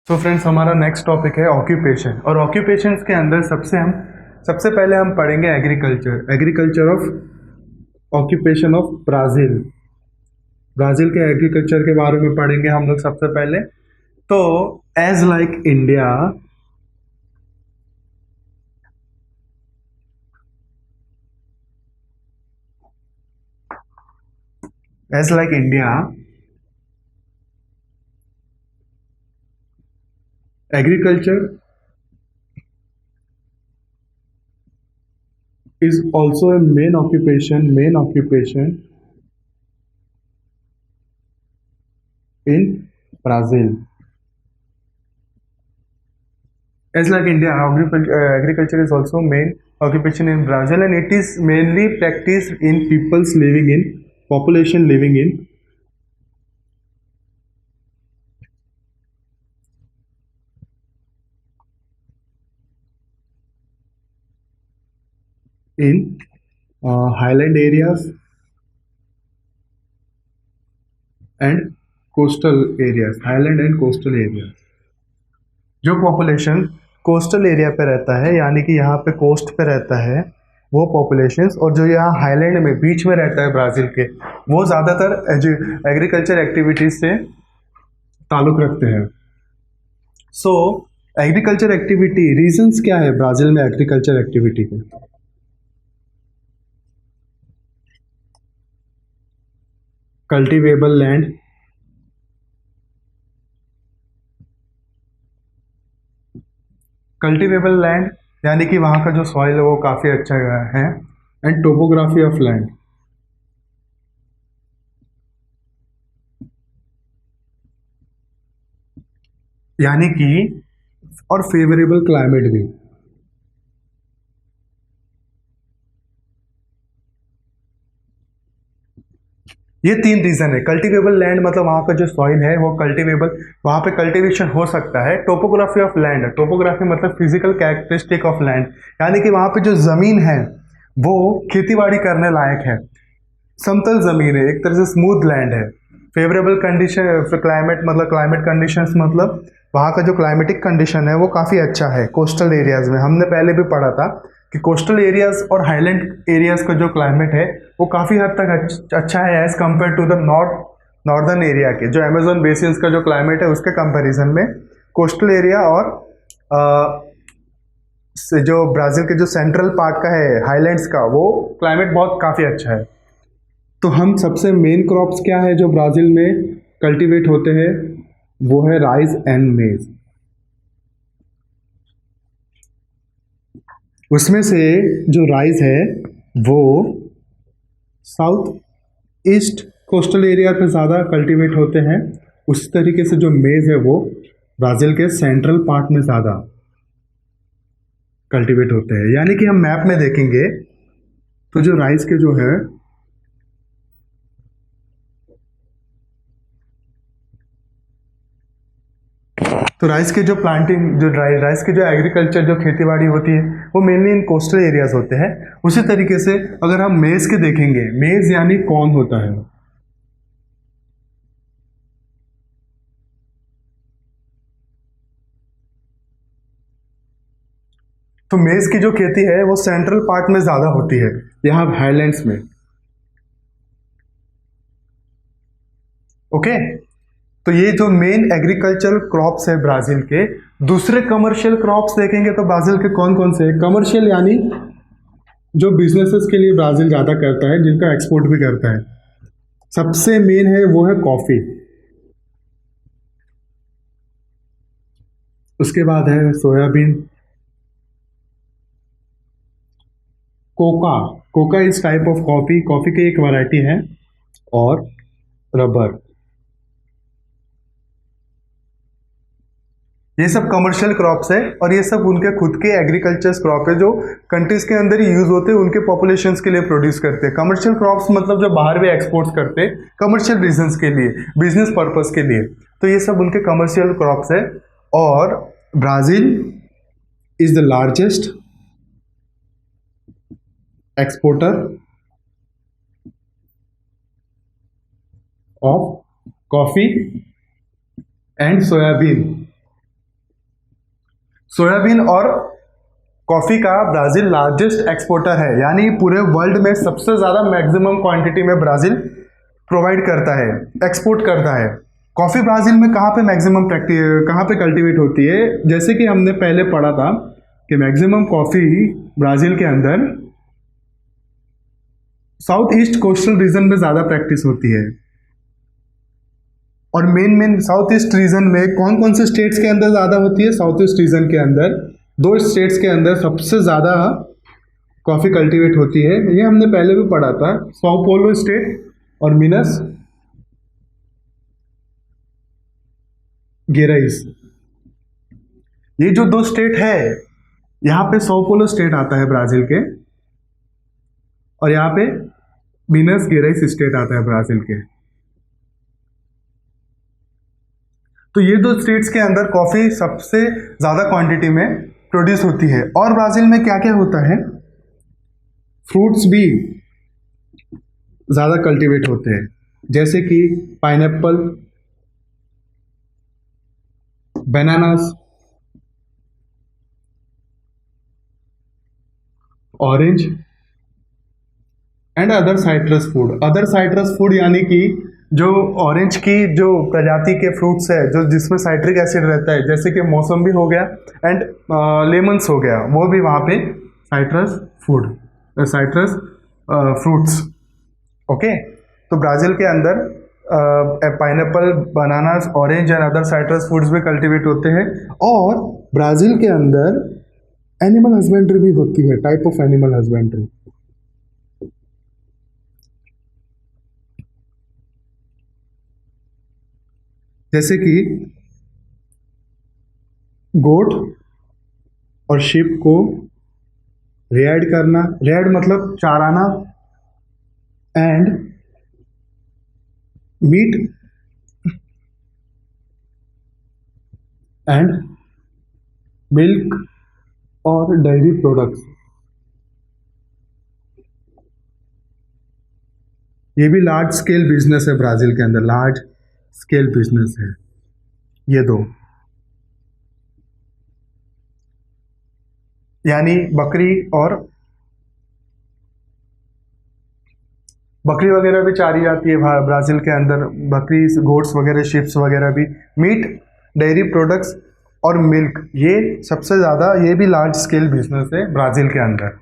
सो friends, हमारा next topic है occupation. और ऑक्यूपेशंस के अंदर सबसे पहले हम पढ़ेंगे agriculture of occupation of Brazil. Brazil के एग्रीकल्चर के बारे में पढ़ेंगे हम लोग सबसे पहले। तो as like India, agriculture is also a main occupation in Brazil. As like India, agriculture is also main occupation in Brazil, and it is mainly practiced in population living in highland areas and highland and coastal areas. जो population coastal area पे रहता है, यानी कि यहाँ पे coast पे रहता है वो पॉपुलेशंस, और जो यहाँ हाईलैंड में बीच में रहता है ब्राज़ील के, वो ज़्यादातर एग्रीकल्चर एक्टिविटीज से ताल्लुक़ रखते हैं। सो एग्रीकल्चर एक्टिविटी रीजंस क्या है ब्राज़ील में एग्रीकल्चर एक्टिविटी के? कल्टीवेबल लैंड, यानी कि वहाँ का जो सॉइल है वो काफ़ी अच्छा है। एंड टोपोग्राफी ऑफ लैंड, यानी कि और फेवरेबल क्लाइमेट भी। ये तीन रीजन है। कल्टीवेबल लैंड मतलब वहाँ का जो सॉइल है वो कल्टीवेबल, वहाँ पे कल्टीवेशन हो सकता है। टोपोग्राफी ऑफ लैंड, टोपोग्राफी मतलब फिजिकल कैरेक्टरिस्टिक ऑफ लैंड, यानी कि वहाँ पे जो ज़मीन है वो खेतीबाड़ी करने लायक है, समतल ज़मीन है, एक तरह से स्मूथ लैंड है। फेवरेबल कंडीशन क्लाइमेट मतलब क्लाइमेट कंडीशंस मतलब वहाँ का जो क्लाइमेटिक कंडीशन है वो काफ़ी अच्छा है। कोस्टल एरियाज़ में हमने पहले भी पढ़ा था कि कोस्टल एरियाज़ और हाईलैंड एरियाज़ का जो क्लाइमेट है वो काफ़ी हद तक अच्छा है as compare to the northern area के। जो अमेजोन बेसिन्स का जो क्लाइमेट है उसके कंपैरिजन में कोस्टल एरिया और जो ब्राज़ील के जो सेंट्रल पार्ट का है हाईलैंड्स का, वो क्लाइमेट बहुत काफ़ी अच्छा है। तो हम सबसे मेन क्रॉप्स क्या है जो ब्राज़ील में कल्टीवेट होते हैं, वो है राइस एंड मेज। उसमें से जो राइस है वो साउथ ईस्ट कोस्टल एरिया पे ज़्यादा कल्टीवेट होते हैं। उस तरीके से जो मेज है वो ब्राज़ील के सेंट्रल पार्ट में ज़्यादा कल्टीवेट होते हैं। यानी कि हम मैप में देखेंगे तो जो राइस के जो है तो राइस के जो प्लांटिंग, जो राइस की जो एग्रीकल्चर जो खेतीबाड़ी होती है वो मेनली इन कोस्टल एरियाज होते हैं। उसी तरीके से अगर हम मेज के देखेंगे, मेज यानी कॉर्न होता है, तो मेज की जो खेती है वो सेंट्रल पार्ट में ज्यादा होती है, यहाँ हाईलैंड्स में। ओके, तो ये जो मेन एग्रीकल्चरल क्रॉप्स है ब्राजील के। दूसरे कमर्शियल क्रॉप्स देखेंगे तो ब्राजील के कौन कौन से? कमर्शियल यानी जो बिजनेसेस के लिए ब्राजील ज़्यादा करता है, जिनका एक्सपोर्ट भी करता है, सबसे मेन है वो है कॉफ़ी। उसके बाद है सोयाबीन, कोका इस टाइप ऑफ कॉफ़ी की एक वैरायटी है, और रबर। ये सब कमर्शियल क्रॉप्स है, और ये सब उनके खुद के एग्रीकल्चर क्रॉप है जो कंट्रीज के अंदर ही यूज होते हैं, उनके पॉपुलेशंस के लिए प्रोड्यूस करते हैं। कमर्शियल क्रॉप्स मतलब जो बाहर भी एक्सपोर्ट्स करते हैं कमर्शियल रीजंस के लिए, बिजनेस पर्पस के लिए, तो ये सब उनके कमर्शियल क्रॉप्स है। और Brazil is the largest exporter of coffee and soybean soybean और कॉफ़ी का ब्राज़ील लार्जेस्ट एक्सपोर्टर है, यानी पूरे वर्ल्ड में सबसे ज़्यादा मैक्सिमम क्वांटिटी में ब्राज़ील प्रोवाइड करता है, एक्सपोर्ट करता है। कॉफ़ी ब्राज़ील में कहाँ पे मैक्सिमम कहाँ पे कल्टीवेट होती है? जैसे कि हमने पहले पढ़ा था कि मैक्सिमम कॉफ़ी ब्राज़ील के अंदर साउथ ईस्ट कोस्टल रीजन में ज़्यादा प्रैक्टिस होती है। और मेन साउथ ईस्ट रीजन में कौन कौन से स्टेट्स के अंदर ज़्यादा होती है? साउथ ईस्ट रीजन के अंदर 2 स्टेट्स के अंदर सबसे ज़्यादा कॉफ़ी कल्टीवेट होती है। ये हमने पहले भी पढ़ा था, साओ पोलो स्टेट और मिनस गेराइस। ये जो 2 स्टेट है, यहाँ पे साओ पोलो स्टेट आता है ब्राज़ील के, और यहाँ पे मिनस गेराइस स्टेट आता है ब्राज़ील के। तो ये 2 स्टेट्स के अंदर कॉफ़ी सबसे ज़्यादा क्वांटिटी में प्रोड्यूस होती है। और ब्राज़ील में क्या क्या होता है? फ्रूट्स भी ज़्यादा कल्टीवेट होते हैं, जैसे कि pineapple, bananas, orange and other citrus food. Other citrus food यानी कि जो ऑरेंज की जो प्रजाति के फ्रूट्स है, जो जिसमें साइट्रिक एसिड रहता है, जैसे कि मौसम्बी हो गया एंड लेमन्स हो गया, वो भी वहाँ पे citrus food, citrus fruits. Okay, तो ब्राज़ील के अंदर pineapple, bananas, orange and other citrus foods भी कल्टीवेट होते हैं। और ब्राज़ील के अंदर एनिमल हस्बेंड्री भी होती है, टाइप ऑफ एनिमल हस्बेंड्री, जैसे कि गोट और शिप को रेड करना, रेड मतलब चाराना, एंड मीट एंड मिल्क और डेयरी प्रोडक्ट्स। ये भी लार्ज स्केल बिजनेस है ब्राज़ील के अंदर, लार्ज स्केल बिजनेस है ये 2। यानी बकरी वगैरह भी चारी जाती है ब्राज़ील के अंदर, बकरी, गोट्स वगैरह, शिप्स वगैरह भी। मीट, डेयरी प्रोडक्ट्स और मिल्क, ये सबसे ज़्यादा, ये भी लार्ज स्केल बिजनेस है ब्राज़ील के अंदर।